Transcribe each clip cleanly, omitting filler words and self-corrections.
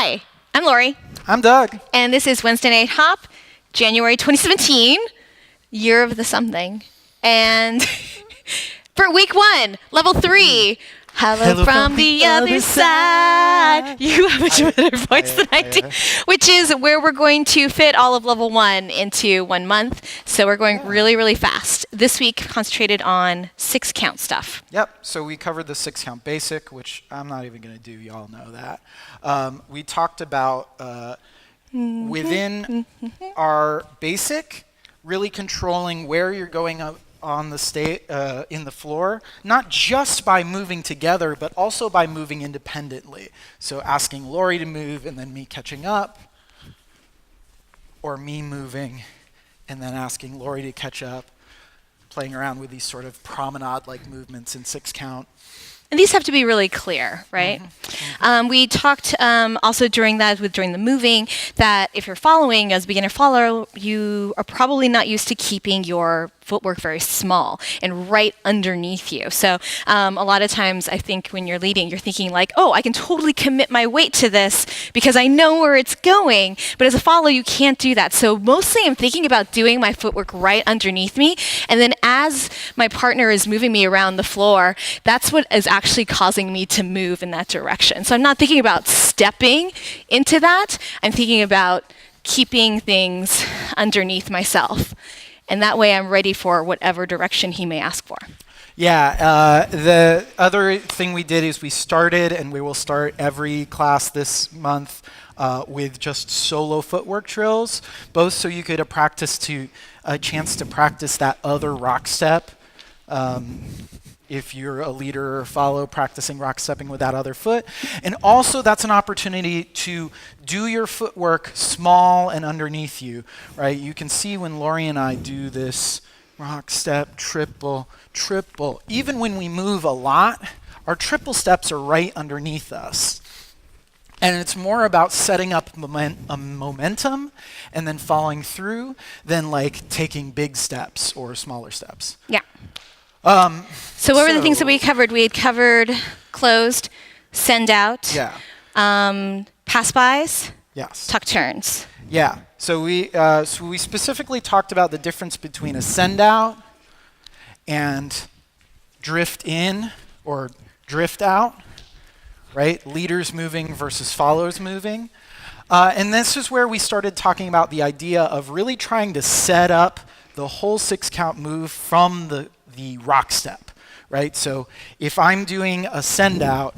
Hi, I'm Lori. I'm Doug. And this is Wednesday Night Hop, January 2017, year of the something. And for week 1, level 3, Hello from the other side. You have a better voice than I do. Which is where we're going to fit all of level 1 into 1 month. So we're going really, really fast. This week concentrated on 6 count stuff. Yep, so we covered the 6 count basic, which I'm not even going to do, y'all know that. We talked about within our basic, really controlling where you're going up on the in the floor, not just by moving together, but also by moving independently. So asking Lori to move and then me catching up, or me moving and then asking Lori to catch up, playing around with these sort of promenade-like movements in 6 count. And these have to be really clear, right? We talked also during the moving that if you're following as a beginner follower, you are probably not used to keeping your footwork very small and right underneath you. So a lot of times I think when you're leading, you're thinking like, oh, I can totally commit my weight to this because I know where it's going. But as a follower, you can't do that. So mostly I'm thinking about doing my footwork right underneath me. And then as my partner is moving me around the floor, that's what is actually causing me to move in that direction. So I'm not thinking about stepping into that. I'm thinking about keeping things underneath myself. And that way I'm ready for whatever direction he may ask for. Yeah, the other thing we did is we started, and we will start every class this month with just solo footwork drills, both so you could a chance to practice that other rock step. If you're a leader or follow, practicing rock stepping with that other foot. And also that's an opportunity to do your footwork small and underneath you, right? You can see when Lori and I do this rock step, triple, triple. Even when we move a lot, our triple steps are right underneath us. And it's more about setting up momentum and then following through than like taking big steps or smaller steps. Yeah. So what were the things that we covered? We had covered closed, send out, pass bys, tuck turns. Yeah. So we specifically talked about the difference between a send out and drift in or drift out, right? Leaders moving versus followers moving. And this is where we started talking about the idea of really trying to set up the whole 6 count move from the rock step, right? So if I'm doing a send out,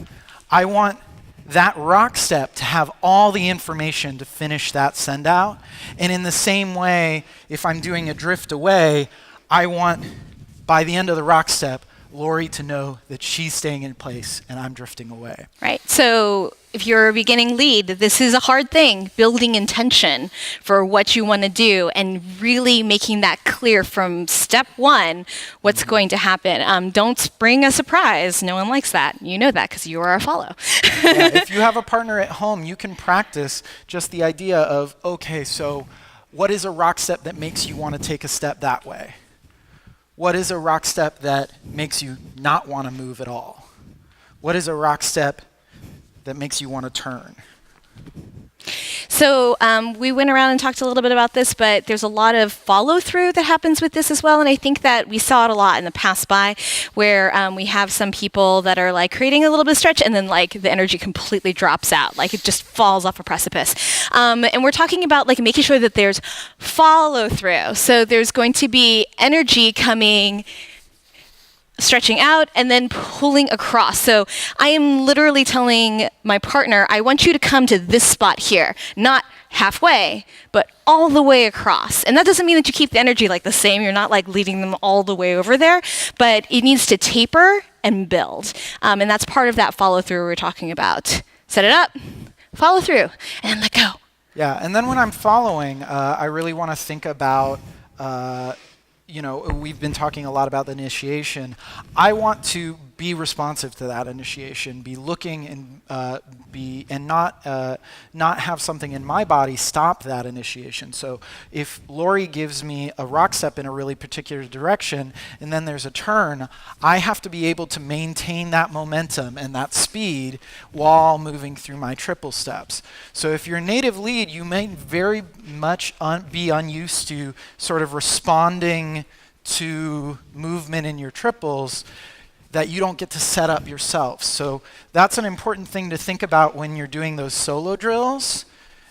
I want that rock step to have all the information to finish that send out. And in the same way, if I'm doing a drift away, I want, by the end of the rock step, Lori to know that she's staying in place and I'm drifting away. Right. So if you're a beginning lead, this is a hard thing, building intention for what you want to do and really making that clear from step 1 what's going to happen. Don't bring a surprise. No one likes that. You know that because you are a follow. If you have a partner at home, you can practice just the idea of, okay, so what is a rock step that makes you want to take a step that way? What is a rock step that makes you not want to move at all? What is a rock step that makes you want to turn? So we went around and talked a little bit about this, but there's a lot of follow-through that happens with this as well. And I think that we saw it a lot in the pass by where we have some people that are like creating a little bit of stretch and then like the energy completely drops out, like it just falls off a precipice. And we're talking about like making sure that there's follow-through. So there's going to be energy coming, stretching out and then pulling across. So I am literally telling my partner, I want you to come to this spot here, not halfway, but all the way across. And that doesn't mean that you keep the energy like the same. You're not like leading them all the way over there, but it needs to taper and build. And that's part of that follow through we're talking about. Set it up, follow through, and let go. Yeah, and then when I'm following, I really want to think about we've been talking a lot about the initiation. I want to be responsive to that initiation, be looking and not have something in my body stop that initiation. So if Lori gives me a rock step in a really particular direction and then there's a turn, I have to be able to maintain that momentum and that speed while moving through my triple steps. So if you're a native lead, you may very much be unused to sort of responding to movement in your triples that you don't get to set up yourself. So that's an important thing to think about when you're doing those solo drills,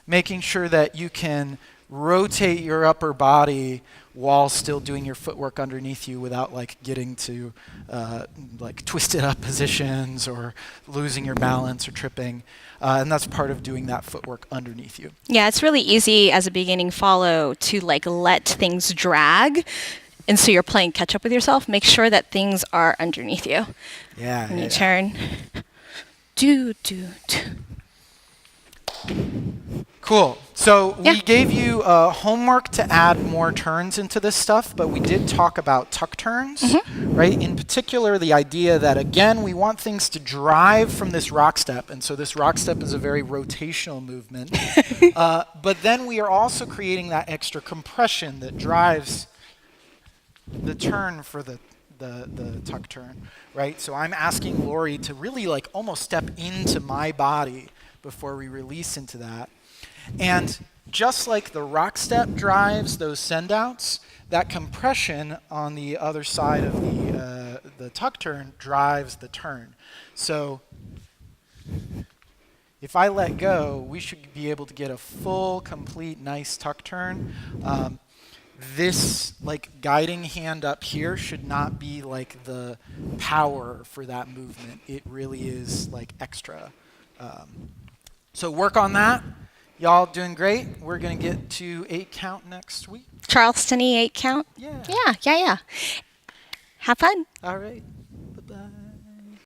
making sure that you can rotate your upper body while still doing your footwork underneath you without like getting to like twisted up positions or losing your balance or tripping. And that's part of doing that footwork underneath you. Yeah, it's really easy as a beginning follow to like let things drag. And so you're playing catch up with yourself. Make sure that things are underneath you. Yeah. When you turn. Do. Cool. So we gave you homework to add more turns into this stuff, but we did talk about tuck turns, right? In particular, the idea that, again, we want things to drive from this rock step. And so this rock step is a very rotational movement. But then we are also creating that extra compression that drives the turn for the tuck turn, right? So I'm asking Lori to really like almost step into my body before we release into that. And just like the rock step drives those send outs, that compression on the other side of the tuck turn drives the turn. So if I let go, we should be able to get a full, complete, nice tuck turn. This like guiding hand up here should not be like the power for that movement. It really is like extra. So work on that. Y'all doing great. We're going to get to 8 count next week. Charleston 8 count? Yeah. Yeah. Have fun. All right.